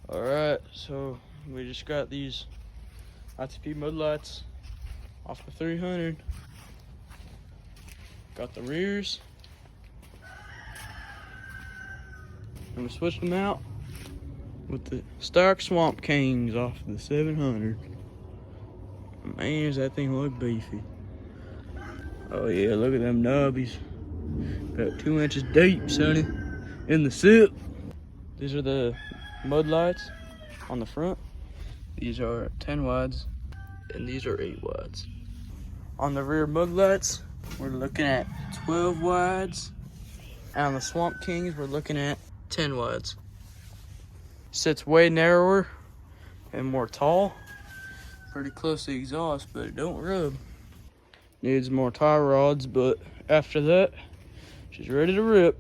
Alright, so we just got these ITP mud lights off the 300. Got the rears. And we switched them out with the Stark Swamp Kings off the 700. Man, does that thing look beefy. Oh yeah, look at them nubbies. About 2 inches deep, sonny, in the sip. These are the mud lights on the front. These are 10 wides, and these are 8 wides. On the rear mud lights, we're looking at 12 wides. And on the Swamp Kings, we're looking at 10 wides. Sits way narrower and more tall. Pretty close to the exhaust, but it don't rub. Needs more tie rods, but after that, she's ready to rip.